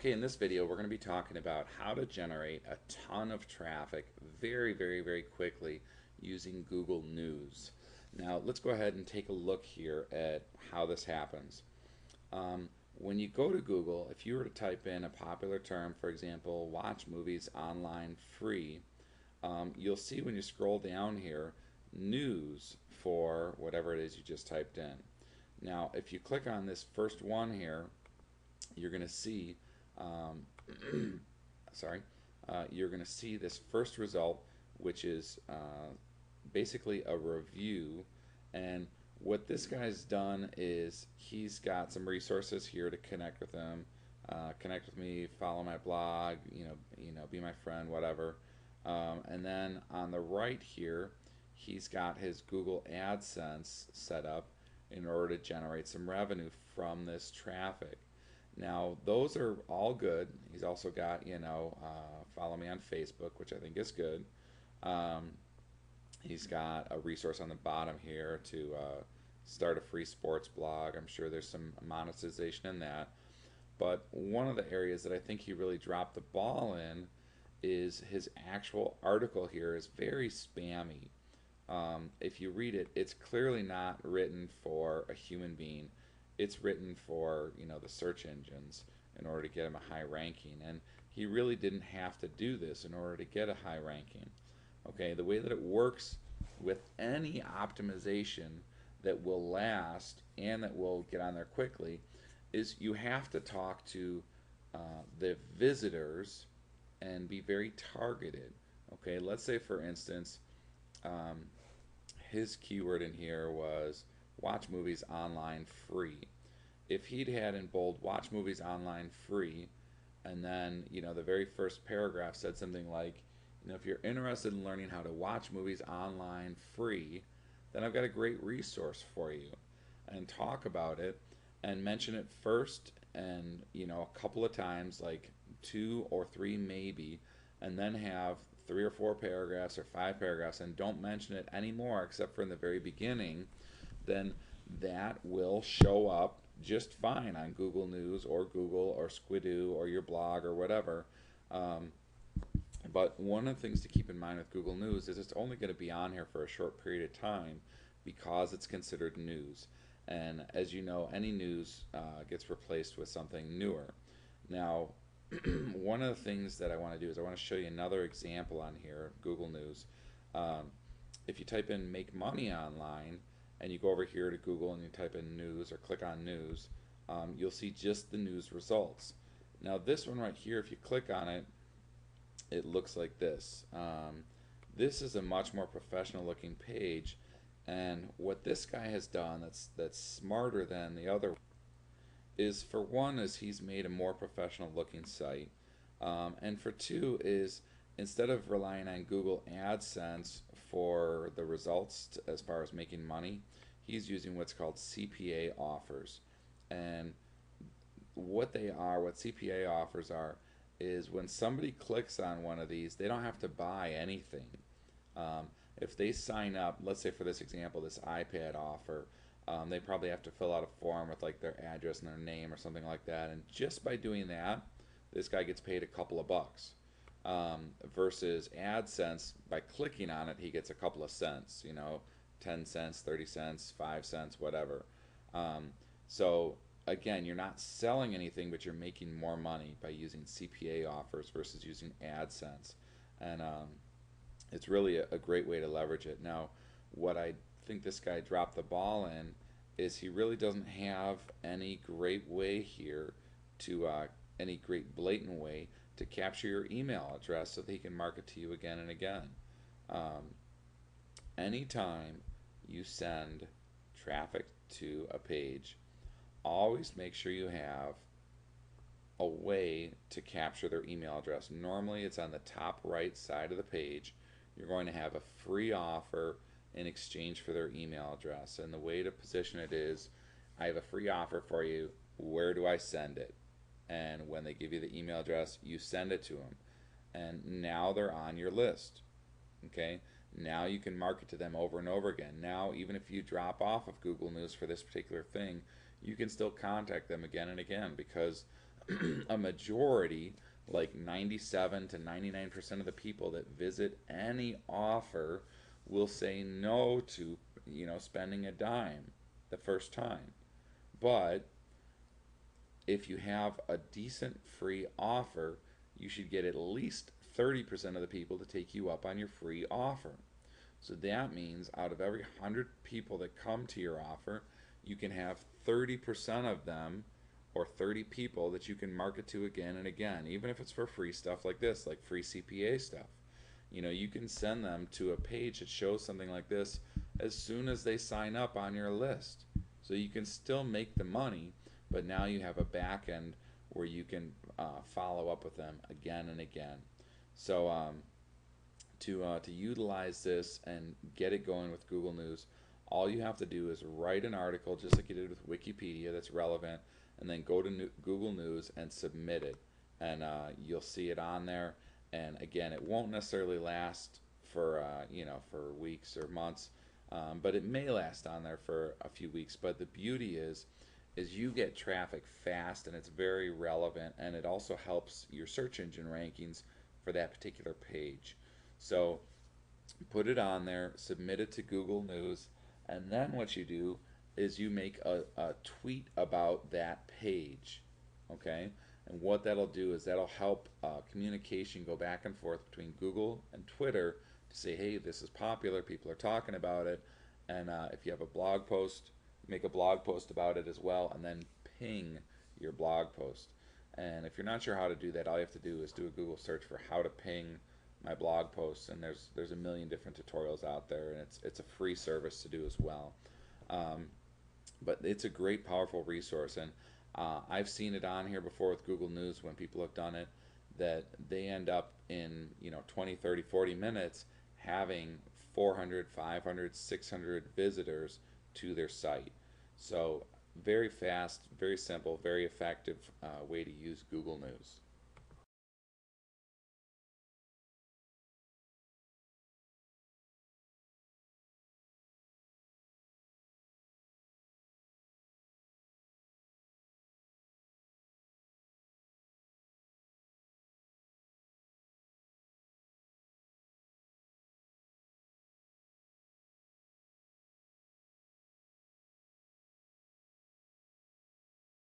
Okay, in this video we're going to be talking about how to generate a ton of traffic very quickly using Google News. Now let's go ahead and take a look here at how this happens. When you go to Google, if you were to type in a popular term, for example, watch movies online free, you'll see when you scroll down here, news for whatever it is you just typed in. Now if you click on this first one here, you're going to see um, sorry, you're going to see this first result, which is basically a review. And what this guy's done is he's got some resources here to connect with him, connect with me, follow my blog, be my friend, whatever. And then on the right here, he's got his Google AdSense set up in order to generate some revenue from this traffic. Now, those are all good. He's also got, follow me on Facebook, which I think is good. Um, he's got a resource on the bottom here to start a free sports blog. I'm sure there's some monetization in that. But one of the areas that I think he really dropped the ball in is his actual article here is very spammy. If you read it, it's clearly not written for a human being. It's written for the search engines in order to get him a high ranking, and he really didn't have to do this in order to get a high ranking. Okay, the way that it works with any optimization that will last and that will get on there quickly is you have to talk to the visitors and be very targeted. Okay, let's say for instance, um, his keyword in here was watch movies online free. If he'd had in bold watch movies online free, and then the very first paragraph said something like, if you're interested in learning how to watch movies online free, then I've got a great resource for you, and talk about it and mention it first, and a couple of times, like two or three maybe, and then have three or four paragraphs or five paragraphs, and don't mention it anymore except for in the very beginning. Then that will show up just fine on Google News or Google or Squidoo or your blog or whatever. Um, but one of the things to keep in mind with Google News is it's only going to be on here for a short period of time because it's considered news. And as you know, any news gets replaced with something newer. Now, one of the things that I want to do is I want to show you another example on here, Google News. Um, if you type in make money online and you go over here to Google and you type in news or click on news, you'll see just the news results. Now this one right here, if you click on it, it looks like this. This is a much more professional looking page, and what this guy has done that's smarter than the other is, for one, is he's made a more professional looking site, and for two is, instead of relying on Google AdSense for the results as far as making money, he's using what's called CPA offers. And what CPA offers are, is when somebody clicks on one of these, they don't have to buy anything. Um, if they sign up, let's say for this example, this iPad offer, they probably have to fill out a form with like their address and their name or something like that. And just by doing that, this guy gets paid a couple of bucks. Versus AdSense, by clicking on it, he gets a couple of cents, 10 cents, 30 cents, 5 cents, whatever. Um, so again, you're not selling anything, but you're making more money by using CPA offers versus using AdSense. And it's really a great way to leverage it. Now, what I think this guy dropped the ball in is he really doesn't have any great way here to, any great blatant way to capture your email address so that he can market to you again and again. Um, Anytime you send traffic to a page, always make sure you have a way to capture their email address. Normally it's on the top right side of the page. You're going to have a free offer in exchange for their email address, and the way to position it is, I have a free offer for you, where do I send it? And when they give you the email address, you send it to them, and now they're on your list. Okay, now you can market to them over and over again. Now, even if you drop off of Google News for this particular thing, you can still contact them again and again, because a majority, like 97 to 99% of the people that visit any offer will say no to, spending a dime the first time. But if you have a decent free offer, you should get at least 30% of the people to take you up on your free offer. So that means out of every 100 people that come to your offer, you can have 30% of them, or 30 people that you can market to again and again, even if it's for free stuff like this, like free CPA stuff. You can send them to a page that shows something like this as soon as they sign up on your list. So you can still make the money, but now you have a back end where you can follow up with them again and again. So to utilize this and get it going with Google News, all you have to do is write an article just like you did with Wikipedia that's relevant, and then go to Google News and submit it, and you'll see it on there. And again, it won't necessarily last for for weeks or months, but it may last on there for a few weeks. But the beauty is you get traffic fast, and it's very relevant, and it also helps your search engine rankings for that particular page. So put it on there, submit it to Google News, and then what you do is you make a tweet about that page, okay? And what that'll do is that'll help communication go back and forth between Google and Twitter to say, hey, this is popular, people are talking about it, and if you have a blog post, make a blog post about it as well, and then ping your blog post. And if you're not sure how to do that, all you have to do is do a Google search for how to ping my blog posts, and there's a million different tutorials out there, and it's a free service to do as well. Um, but it's a great, powerful resource, and I've seen it on here before with Google News when people have done it, that they end up in 20, 30, 40 minutes having 400, 500, 600 visitors to their site. So very fast, very simple, very effective way to use Google News.